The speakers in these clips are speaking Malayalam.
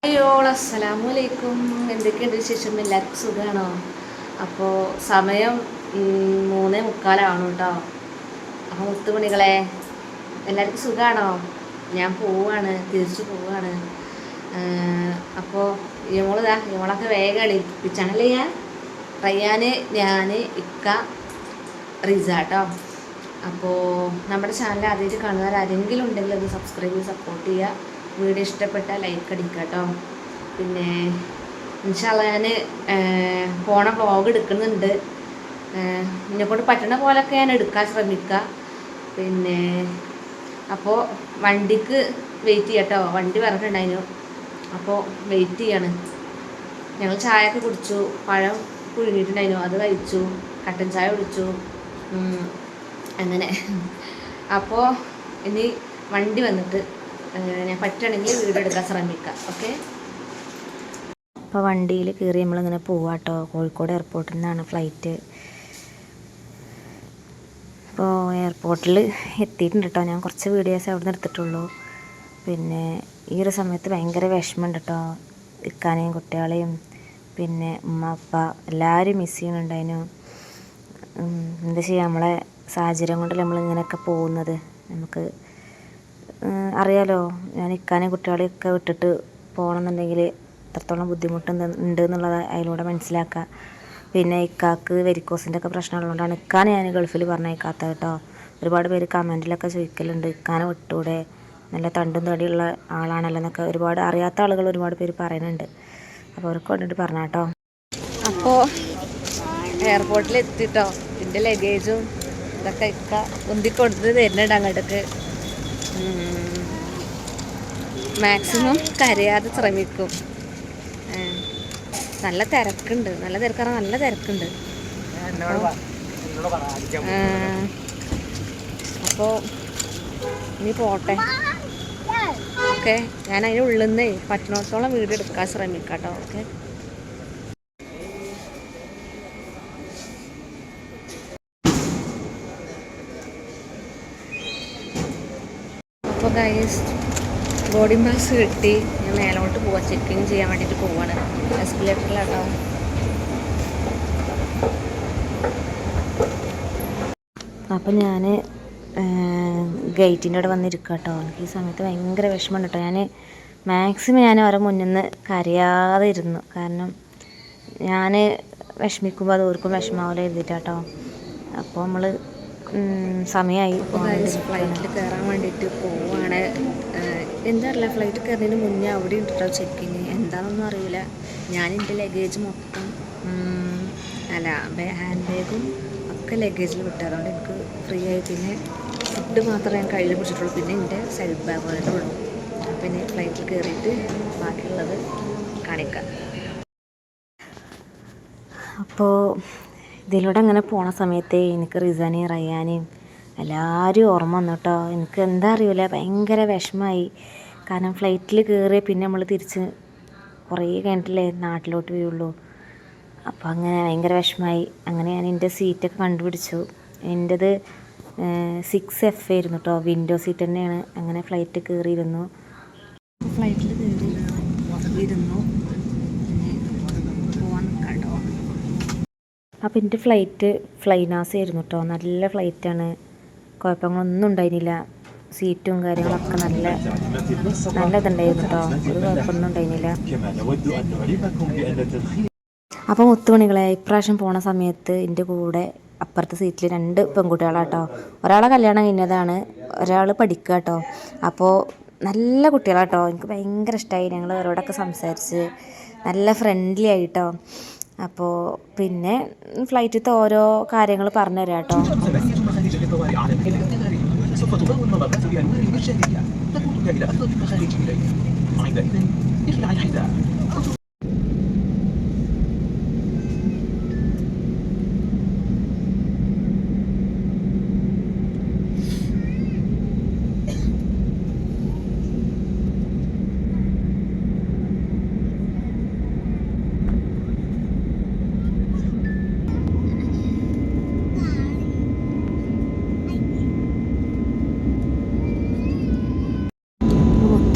അയ്യോ അസ്സലാമലൈക്കും. എന്തൊക്കെയുണ്ട് വിശേഷം? എല്ലാവർക്കും സുഖമാണോ? അപ്പോൾ സമയം 3:45 കേട്ടോ. അപ്പോൾ മുത്തുമണികളെ എല്ലാവർക്കും സുഖമാണോ? ഞാൻ പോവാണ്, തിരിച്ചു പോവാണ്. അപ്പോൾ ഇവളൊക്കെ വേഗം എണീപ്പിച്ചാണല്ലേ ഞാൻ റയ്യാന്, ഞാൻ, ഇക്ക, റിസ കേട്ടോ. അപ്പോൾ നമ്മുടെ ചാനൽ ആദ്യമായിട്ട് കാണുന്നവർ ആരെങ്കിലും ഉണ്ടെങ്കിൽ അത് സബ്സ്ക്രൈബ് ചെയ്ത് സപ്പോർട്ട് ചെയ്യുക. വീഡിയോ ഇഷ്ടപ്പെട്ടാൽ ലൈക്ക് അടിക്കുക കേട്ടോ. പിന്നെ ഇൻഷാല്ലാ ഞാൻ പോണ വ്ളോഗ് എടുക്കുന്നുണ്ട്. എന്നെക്കൊണ്ട് പറ്റണ പോലൊക്കെ ഞാൻ എടുക്കാൻ ശ്രമിക്കുക. പിന്നെ അപ്പോൾ വണ്ടിക്ക് വെയിറ്റ് ചെയ്യാം കേട്ടോ. വണ്ടി പറഞ്ഞിട്ടുണ്ടായിരുന്നു, അപ്പോൾ വെയിറ്റ് ചെയ്യാണ്. ഞങ്ങൾ ചായയൊക്കെ കുടിച്ചു, പഴം പുഴുങ്ങിയിട്ടുണ്ടായിരുന്നു, അത് കഴിച്ചു, കട്ടൻ ചായ കുടിച്ചു, അങ്ങനെ. അപ്പോൾ ഇനി വണ്ടി വന്നിട്ട് ഞാൻ പറ്റുകയാണെങ്കിൽ വീഡിയോ എടുക്കാൻ ശ്രമിക്കാം. ഓക്കെ. അപ്പോൾ വണ്ടിയിൽ കയറി നമ്മളിങ്ങനെ പോവാട്ടോ. കോഴിക്കോട് എയർപോർട്ടിൽ നിന്നാണ് ഫ്ലൈറ്റ്. അപ്പോൾ എയർപോർട്ടിൽ എത്തിയിട്ടുണ്ട് കേട്ടോ. ഞാൻ കുറച്ച് വീഡിയോസ് അവിടെ നിന്ന് എടുത്തിട്ടുള്ളൂ. പിന്നെ ഈ ഒരു സമയത്ത് ഭയങ്കര വിഷമമുണ്ട് കേട്ടോ. ഇക്കാനെയും കുട്ടികളെയും പിന്നെ ഉമ്മ അപ്പ എല്ലാവരും മിസ് ചെയ്യുന്നുണ്ടായിരുന്നു. എന്താ ചെയ്യുക, നമ്മളെ സാഹചര്യം കൊണ്ട് നമ്മളിങ്ങനെയൊക്കെ പോകുന്നത്. നമുക്ക് അറിയാലോ, ഞാൻ ഇക്കാനെയും കുട്ടികളെയൊക്കെ വിട്ടിട്ട് പോകണമെന്നുണ്ടെങ്കിൽ എത്രത്തോളം ബുദ്ധിമുട്ടുണ്ട് എന്നുള്ളത് അതിലൂടെ മനസ്സിലാക്കുക. പിന്നെ ഇക്കാക്ക് വെരിക്കോസിൻ്റെ ഒക്കെ പ്രശ്നമുള്ളതുകൊണ്ടാണ് ഇക്കാനെ ഞാൻ ഗൾഫിൽ പറഞ്ഞയക്കാത്തത് കേട്ടോ. ഒരുപാട് പേര് കമൻറ്റിലൊക്കെ ചോദിക്കലുണ്ട്, ഇക്കാനെ വിട്ടൂടെ, നല്ല തണ്ടും തടിയുള്ള ആളാണല്ലോ എന്നൊക്കെ ഒരുപാട് അറിയാത്ത ആളുകൾ ഒരുപാട് പേര് പറയുന്നുണ്ട്. അപ്പോൾ അവർക്ക് വേണ്ടിയിട്ട് പറഞ്ഞ കേട്ടോ. അപ്പോൾ എയർപോർട്ടിൽ എത്തിട്ടോ. എൻ്റെ ലഗേജും ഇതൊക്കെ ഇക്ക ഉന്തിക്കൊടുത്ത് തരുന്നുണ്ട് അങ്ങോട്ടേക്ക്. മാക്സിമം കരയാതെ ശ്രമിക്കും. നല്ല തിരക്കുണ്ട്, നല്ല തിരക്കുണ്ട്. അപ്പോൾ ഇനി പോട്ടെ. ഓക്കെ, ഞാൻ അതിൻ്റെ ഉള്ളിൽ നിന്നേ പറ്റുന്നിടത്തോളം വീഡിയോ എടുക്കാൻ ശ്രമിക്കാം കേട്ടോ. ഓക്കെ. അപ്പോൾ ഗൈസ് ബോർഡിംഗ് പാസ് കിട്ടി. ഞാൻ മേലോട്ട് പോവാം, ചെക്കിങ് ചെയ്യാൻ വേണ്ടിയിട്ട് പോവാണ്. എസ്കലേറ്ററിലാട്ടോ. അപ്പം ഞാൻ ഗേറ്റിൻ്റെ അവിടെ വന്നിരിക്കുക കേട്ടോ. എനിക്ക് ഈ സമയത്ത് ഭയങ്കര വിഷമമുണ്ട് കേട്ടോ. ഞാൻ മാക്സിമം അവരുടെ മുന്നിൽ നിന്ന് കരയാതെ ഇരുന്നു. കാരണം ഞാൻ വിഷമിക്കുമ്പോൾ അത് ഓർക്കും വിഷമാവില്ല എഴുതിയിട്ടാട്ടോ. അപ്പോൾ നമ്മൾ സമയമായി ഫ്ലൈറ്റിൽ കയറാൻ വേണ്ടിയിട്ട് പോവാണ്. എന്താ അറിയില്ല, ഫ്ലൈറ്റ് കയറുന്നതിന് മുന്നേ അവിടെ ഉണ്ടോ ചെക്കിങ്, എന്താണെന്നൊന്നും അറിയില്ല. ഞാൻ എൻ്റെ ലഗേജ് മൊത്തം ഹാൻഡ് ബാഗും ഒക്കെ ലഗേജിൽ വിട്ടു. അതുകൊണ്ട് എനിക്ക് ഫ്രീ ആയി. പിന്നെ ഫുഡ് മാത്രമേ ഞാൻ കയ്യിൽ പിടിച്ചിട്ടുള്ളൂ. പിന്നെ എൻ്റെ സൈഡ് ബാഗ് ആയിട്ട് ഉള്ളൂ. പിന്നെ ഫ്ലൈറ്റിൽ കയറിയിട്ട് ബാക്കിയുള്ളത് കാണിക്കാം. അപ്പോൾ ഇതിലൂടെ അങ്ങനെ പോണ സമയത്ത് എനിക്ക് റിസാനെയും റയ്യാനെയും എല്ലാവരും ഓർമ്മ വന്നു കേട്ടോ. എനിക്ക് എന്താ അറിയില്ല, ഭയങ്കര വിഷമമായി. കാരണം ഫ്ലൈറ്റിൽ കയറി പിന്നെ നമ്മൾ തിരിച്ച് കുറേ കഴിഞ്ഞിട്ടല്ലേ നാട്ടിലോട്ട് വരുള്ളൂ. അപ്പോൾ അങ്ങനെ ഭയങ്കര വിഷമമായി. അങ്ങനെ ഞാൻ എൻ്റെ സീറ്റൊക്കെ കണ്ടുപിടിച്ചു. എൻ്റേത് 6F ആയിരുന്നു കേട്ടോ, വിൻഡോ സീറ്റ് തന്നെയാണ്. അങ്ങനെ ഫ്ലൈറ്റ് കയറിയിരുന്നു. ഫ്ലൈറ്റിൽ കയറി ഇരുന്നു. പോവാൻ കേട്ടോ. അപ്പോൾ എൻ്റെ ഫ്ലൈറ്റ് ഫ്ലൈനാസ് ആയിരുന്നു കേട്ടോ. നല്ല ഫ്ലൈറ്റാണ്, കുഴപ്പങ്ങളൊന്നും ഉണ്ടായിരുന്നില്ല. സീറ്റും കാര്യങ്ങളൊക്കെ നല്ലതുണ്ടായിരുന്നു കേട്ടോ. ഒരു കുഴപ്പമൊന്നും ഉണ്ടായിരുന്നില്ല. അപ്പോൾ മുത്തുമണികളെ ഇപ്രാവശ്യം പോണ സമയത്ത് എൻ്റെ കൂടെ അപ്പുറത്തെ സീറ്റിൽ 2 പെൺകുട്ടികളാട്ടോ. ഒരാളെ കല്യാണം കഴിഞ്ഞതാണ്, ഒരാൾ പഠിക്കുക കേട്ടോ. അപ്പോൾ നല്ല കുട്ടികളാട്ടോ. എനിക്ക് ഭയങ്കര ഇഷ്ടമായി. ഞങ്ങൾ അവരോടൊക്കെ സംസാരിച്ച് നല്ല ഫ്രണ്ട്ലി ആയിട്ടോ. അപ്പോൾ പിന്നെ ഫ്ലൈറ്റിലത്തെ ഓരോ കാര്യങ്ങൾ പറഞ്ഞു തരാം കേട്ടോ.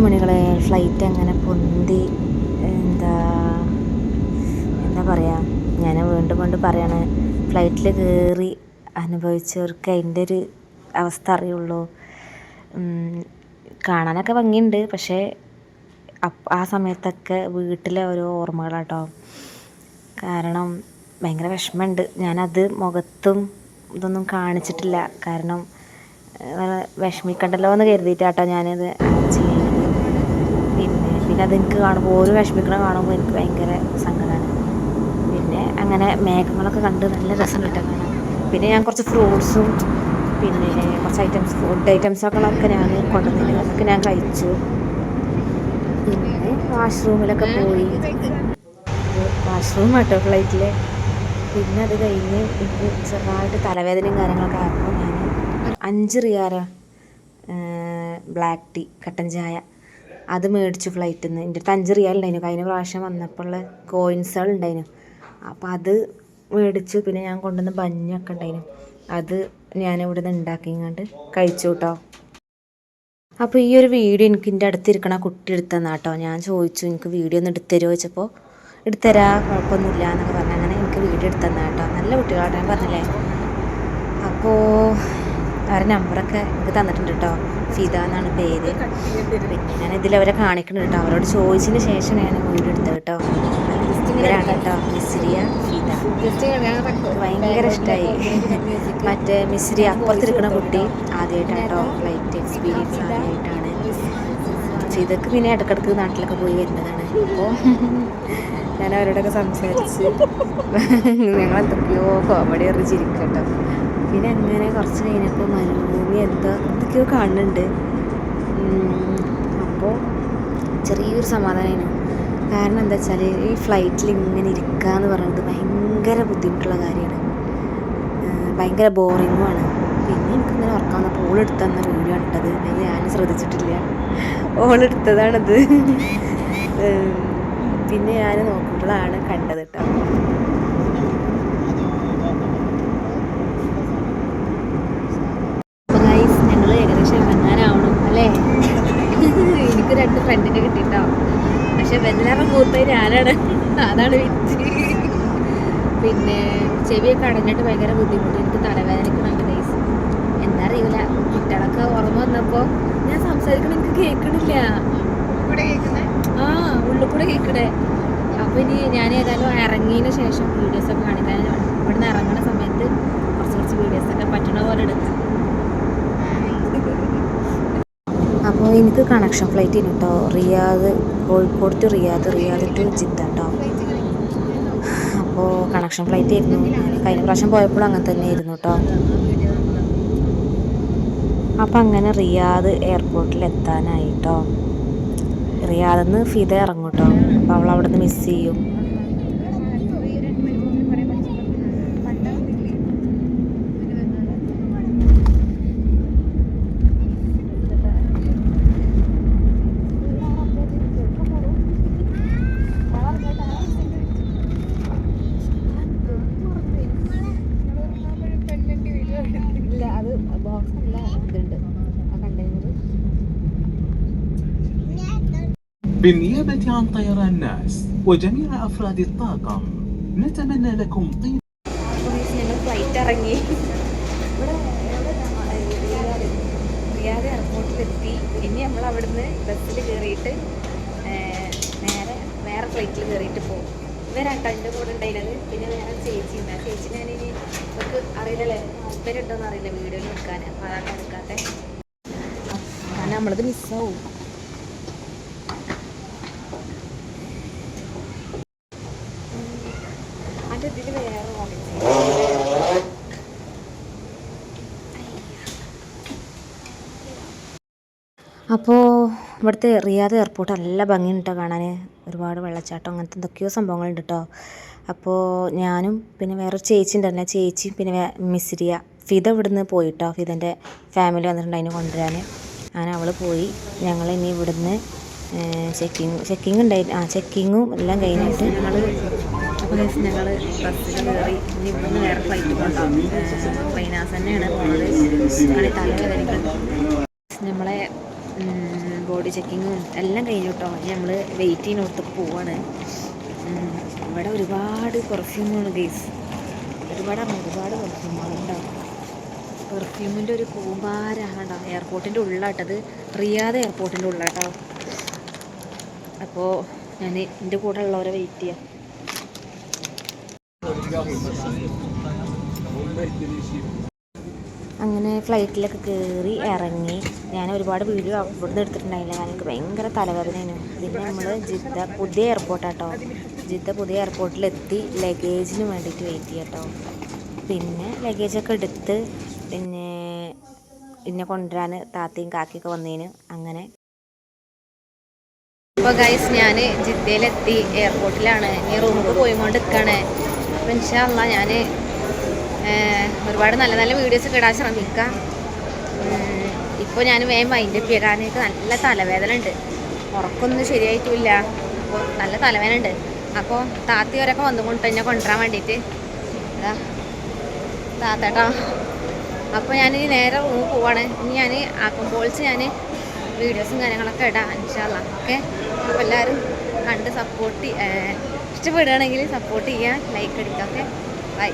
മണികളെ ഫ്ലൈറ്റ് അങ്ങനെ പൊന്തി എന്നോട് പറയാണ് ഫ്ലൈറ്റിൽ കയറി അനുഭവിച്ചവർക്ക് അതിൻ്റെ ഒരു അവസ്ഥ അറിയുള്ളൂ. കാണാനൊക്കെ ഭംഗിയുണ്ട്, പക്ഷേ ആ സമയത്തൊക്കെ വീട്ടിലെ ഓരോ ഓർമ്മകളാട്ടോ. കാരണം ഭയങ്കര വിഷമമുണ്ട്. ഞാനത് മുഖത്തും ഇതൊന്നും കാണിച്ചിട്ടില്ല. കാരണം വിഷമിക്കണ്ടല്ലോ എന്ന് കരുതിയിട്ടാട്ടോ ഞാനത് ചെയ്യുന്നത്. പിന്നെ അതെനിക്ക് കാണുമ്പോൾ ഓരോ വിഷമിക്കണം കാണുമ്പോൾ എനിക്ക് ഭയങ്കര സങ്കടമാണ്. പിന്നെ അങ്ങനെ മേഘങ്ങളൊക്കെ കണ്ട് നല്ല രസമുണ്ട് കാണാൻ. പിന്നെ ഞാൻ കുറച്ച് ഫ്രൂട്ട്സും പിന്നെ കുറച്ച് ഫുഡ് ഐറ്റംസൊക്കെ ഞാൻ കൊണ്ടുവന്നിട്ട് അതൊക്കെ ഞാൻ കഴിച്ചു. പിന്നെ വാഷ്റൂമിലൊക്കെ പോയി. വാഷ്റൂം കേട്ടോ ഫ്ലൈറ്റിൽ. പിന്നെ അത് കഴിഞ്ഞ് എനിക്ക് ചെറുതായിട്ട് തലവേദനയും കാര്യങ്ങളൊക്കെ ആയപ്പോൾ ഞാൻ 5 റിയാല ബ്ലാക്ക് ടീ കട്ടൻ ചായ അത് മേടിച്ചു ഫ്ലൈറ്റിൽ നിന്ന്. എൻ്റെ അടുത്ത് 5 റിയാൽ ഉണ്ടായിരുന്നു. കഴിഞ്ഞ പ്രാവശ്യം വന്നപ്പോൾ കോയിൻസുകൾ ഉണ്ടായിരുന്നു. അപ്പോൾ അത് മേടിച്ചു. പിന്നെ ഞാൻ കൊണ്ടുവന്ന ബഞ്ഞൊക്കെ ഉണ്ടായിരുന്നു. അത് ഞാനിവിടെ നിന്ന് ഉണ്ടാക്കിങ്ങാണ്ട് കഴിച്ചു കേട്ടോ. അപ്പോൾ ഈ ഒരു വീഡിയോ എനിക്ക് എൻ്റെ അടുത്തിരിക്കണ കുട്ടി എടുത്തന്നാട്ടോ. ഞാൻ ചോദിച്ചു എനിക്ക് വീഡിയോ ഒന്ന് എടുത്തരുമോ ചോദിച്ചപ്പോൾ എടുത്തരാ, കുഴപ്പമൊന്നുമില്ല എന്നൊക്കെ പറഞ്ഞു. അങ്ങനെ എനിക്ക് വീഡിയോ എടുത്തന്നാ കേട്ടോ. നല്ല കുട്ടികളാട്ടോ, ഞാൻ പറഞ്ഞില്ലേ. അപ്പോൾ അവരുടെ നമ്പറൊക്കെ എനിക്ക് തന്നിട്ടുണ്ട് കേട്ടോ. ഫിദ എന്നാണ് പേര്. പിന്നെ ഞാൻ ഇതിലവരെ കാണിക്കുന്നുണ്ട് കേട്ടോ. അവരോട് ചോദിച്ചതിന് ശേഷമാണ് ഞാൻ വീഡിയോ എടുത്തത് കേട്ടോ. ഇവരാണ് കേട്ടോ മിസ്രിയ, ഫിദ. ഭയങ്കര ഇഷ്ടമായി. മറ്റേ മിസ്രിയ അപ്പുറത്തിരിക്കുന്ന കുട്ടി ആദ്യമായിട്ടാണ് കേട്ടോ ഫ്ലൈറ്റ് എക്സ്പീരിയൻസ് ആദ്യമായിട്ടാണ്. ഫിദക്ക് പിന്നെ ഇടയ്ക്കിടയ്ക്ക് നാട്ടിലൊക്കെ പോയി വരുന്നതാണ്. അപ്പോൾ ഞാൻ അവരോടൊക്കെ സംസാരിച്ച് ഞങ്ങൾ എന്തൊക്കെയോ കോമഡി പറഞ്ഞ് ചിരിക്കും കേട്ടോ. പിന്നെ അങ്ങനെ കുറച്ച് കഴിഞ്ഞപ്പോൾ മരുഭൂമി എന്തൊക്കെയോ കാണുന്നുണ്ട്. അപ്പോൾ ചെറിയൊരു സമാധാനമാണ്. കാരണം എന്താ വെച്ചാൽ ഈ ഫ്ലൈറ്റിൽ ഇങ്ങനെ ഇരിക്കുക എന്ന് പറയുന്നത് ഭയങ്കര ബുദ്ധിമുട്ടുള്ള കാര്യമാണ്. ഭയങ്കര ബോറിങ്ങുമാണ്. പിന്നെ എനിക്കിങ്ങനെ ഉറക്കം വന്നപ്പോൾ ഓളെടുത്ത് തന്ന വീഡിയോ ഇട്ടത് ഞാൻ ശ്രദ്ധിച്ചിട്ടില്ല. ഓളെടുത്തതാണത്. പിന്നെ ഞാൻ നോക്കുമ്പോഴാണ് കണ്ടത് കേട്ടോ. അപ്പോൾ ഗൈസ് ഞങ്ങൾ ഏകദേശം ഇറങ്ങാനാവണം അല്ലേ? എനിക്ക് 2 ഫ്രണ്ടിനെ കിട്ടിയിട്ടോ. പക്ഷെ എല്ലാവരും കൂത്തായി ഞാനാണ്. അതാണ് വിറ്റ്. പിന്നെ ചെവിയൊക്കെ അടഞ്ഞിട്ട് ഭയങ്കര ബുദ്ധിമുട്ട്. എനിക്ക് തലവേദനക്കുന്നുണ്ട് ഗൈസ്. എന്താ അറിയില്ല. കുട്ടികളൊക്കെ ഓർമ്മ വന്നപ്പോൾ ഞാൻ സംസാരിക്കണം എനിക്ക് കേൾക്കണില്ല. ഉള്ളിൽ കൂടെ കേൾക്കണേ. അപ്പോൾ ഇനി ഞാൻ ഏതായാലും ഇറങ്ങിയതിന് ശേഷം വീഡിയോസൊക്കെ കാണിക്കാൻ. ഇവിടുന്ന് ഇറങ്ങുന്ന സമയത്ത് കുറച്ച് വീഡിയോസൊക്കെ പറ്റണ പോലെ എടുക്കാം. അപ്പോൾ എനിക്ക് കണക്ഷൻ ഫ്ലൈറ്റ് കേട്ടോ. റിയാദ്, കോഴിക്കോട് ടു റിയാദ്, റിയാദ് ടു ജിദ്ദ കേട്ടോ. അപ്പോൾ കണക്ഷൻ ഫ്ലൈറ്റ് ആയിരുന്നു. ഞാൻ കഴിഞ്ഞ പ്രാവശ്യം പോയപ്പോഴും അങ്ങനെ തന്നെ ആയിരുന്നു കേട്ടോ. അപ്പം അങ്ങനെ റിയാദ് എയർപോർട്ടിൽ എത്താനായി കേട്ടോ. റിയാദിൽ നിന്ന് ഫിദ ഇറങ്ങും കേട്ടോ. അപ്പോൾ അവൾ അവിടെ നിന്ന് മിസ് ചെയ്യും. بالنيابة عن طيران ناس وجميع أفراد الطاقم نتمنى لكم طيب. ഫ്ലൈറ്റ് ഇറങ്ങി റിയാദ് എയർപോർട്ടിലെത്തി. ഇനി നമ്മൾ അവിടുന്ന് ബസ്സിൽ കയറിയിട്ട് നേരെ വേറെ ഫ്ലൈറ്റിൽ കയറിയിട്ട് പോകും. ഇവരാട്ടോ എൻ്റെ കൂടെ ഉണ്ടായിരുന്നത്. പിന്നെ വേറെ ചേച്ചി ഉണ്ട്. ആ ചേച്ചി ഞാനിനി ഇവർക്ക് അറിയില്ലല്ലേ, താല്പര്യമുണ്ടോയെന്ന് അറിയില്ല വീഡിയോയിൽ നിൽക്കാൻ. അപ്പോൾ അതാണ് എടുക്കാത്ത. കാരണം നമ്മളത് മിസ്സാവും. അതിൻ്റെ ഇതിൽ വേറെ അപ്പോൾ ഇവിടുത്തെ റിയാദ് എയർപോർട്ട് നല്ല ഭംഗിയുണ്ട് കാണാൻ. ഒരുപാട് വെള്ളച്ചാട്ടം അങ്ങനത്തെ എന്തൊക്കെയോ സംഭവങ്ങളുണ്ട് കേട്ടോ. അപ്പോൾ ഞാനും പിന്നെ വേറൊരു ചേച്ചി ഉണ്ടല്ലോ, ചേച്ചിയും പിന്നെ മിസ്രിയ, ഫിദ ഇവിടുന്ന് പോയിട്ടോ. ഫിദൻ്റെ ഫാമിലി വന്നിട്ടുണ്ട് അതിനെ കൊണ്ടുവരാൻ. അങ്ങനെ അവൾ പോയി. ഞങ്ങൾ ഇനി ഇവിടുന്ന് ചെക്കിങ് ഉണ്ടായി. ചെക്കിങ്ങും എല്ലാം കഴിഞ്ഞിട്ട് ഞങ്ങൾ ബസ്സിൽ കയറി. ഇനി ഇവിടുന്ന് വേറെ ഫ്ലൈറ്റ് കൊണ്ടാവും. ഫൈനാസ് തന്നെയാണ് പോകുന്നത്. തലവേദനിക്കുന്നുണ്ട്. നമ്മളെ ബോഡി ചെക്കിങ്ങും എല്ലാം കഴിഞ്ഞു കേട്ടോ. ഇനി നമ്മൾ വെയിറ്റ് ചെയ്യുന്നിടത്തൊക്കെ പോവാണ്. ഇവിടെ ഒരുപാട് പെർഫ്യൂമാണ് ഗൈസ്. ഒരുപാട് പെർഫ്യൂമുകളുണ്ടാവും. പെർഫ്യൂമിൻ്റെ ഒരു കൂമ്പാരാണ് എയർപോർട്ടിൻ്റെ ഉള്ളാട്ടത്. റിയാദ് എയർപോർട്ടിൻ്റെ ഉള്ളാട്ടോ. അപ്പോൾ ഞാൻ എൻ്റെ കൂടെ ഉള്ളവരെ വെയിറ്റ് ചെയ്യാം. അങ്ങനെ ഫ്ലൈറ്റിലൊക്കെ കയറി ഇറങ്ങി. ഞാൻ ഒരുപാട് വീഡിയോ അവിടുന്ന് എടുത്തിട്ടുണ്ടായില്ല. എനിക്ക് ഭയങ്കര തലവേദനയാണ്. പിന്നെ നമ്മൾ ജിദ്ദ പുതിയ എയർപോർട്ടാട്ടോ. ജിദ്ദ പുതിയ എയർപോർട്ടിലെത്തി ലഗേജിന് വേണ്ടിയിട്ട് വെയിറ്റ് ചെയ്യാം കേട്ടോ. പിന്നെ ലഗേജൊക്കെ എടുത്ത് പിന്നെ കൊണ്ടുവരാൻ താത്തയും കാക്കിയൊക്കെ വന്നതിന് അങ്ങനെ. അപ്പോൾ ഗൈസ് ഞാൻ ജിദ്ദയിലെത്തി, എയർപോർട്ടിലാണ്. ഇനി റൂമിൽ പോയിക്കൊണ്ട് നിൽക്കുകയാണ്. അപ്പോൾ ഇൻഷാ അല്ലാഹ് ഞാൻ ഒരുപാട് നല്ല നല്ല വീഡിയോസൊക്കെ ഇടാൻ ശ്രമിക്കാം. ഇപ്പോൾ ഞാൻ വേഗം മൈൻഡപ്പ് ചെയ്യുക. കാരണം എനിക്ക് നല്ല തലവേദന ഉണ്ട്, ഉറക്കമൊന്നും ശരിയായിട്ടുമില്ല. അപ്പോൾ നല്ല തലവേദന ഉണ്ട്. അപ്പോൾ താത്തിവരൊക്കെ വന്നുകൊണ്ട് എന്നെ കൊണ്ടുവരാൻ വേണ്ടിയിട്ട് അതാ താത്തേട്ടാ. അപ്പോൾ ഞാനിനി നേരെ റൂമിൽ പോവാണ്. ഇനി ഞാൻ ആക്കുമ്പോൾസ് ഞാൻ വീഡിയോസും കാര്യങ്ങളൊക്കെ ഇടാം ഇൻഷാ അല്ലാഹ്. ഓക്കെ, അപ്പോൾ എല്ലാവരും കണ്ട് സപ്പോർട്ട് ഇഷ്ടപ്പെടുകയാണെങ്കിൽ സപ്പോർട്ട് ചെയ്യുക, ലൈക്ക് അടിക്കുക. Okay, by.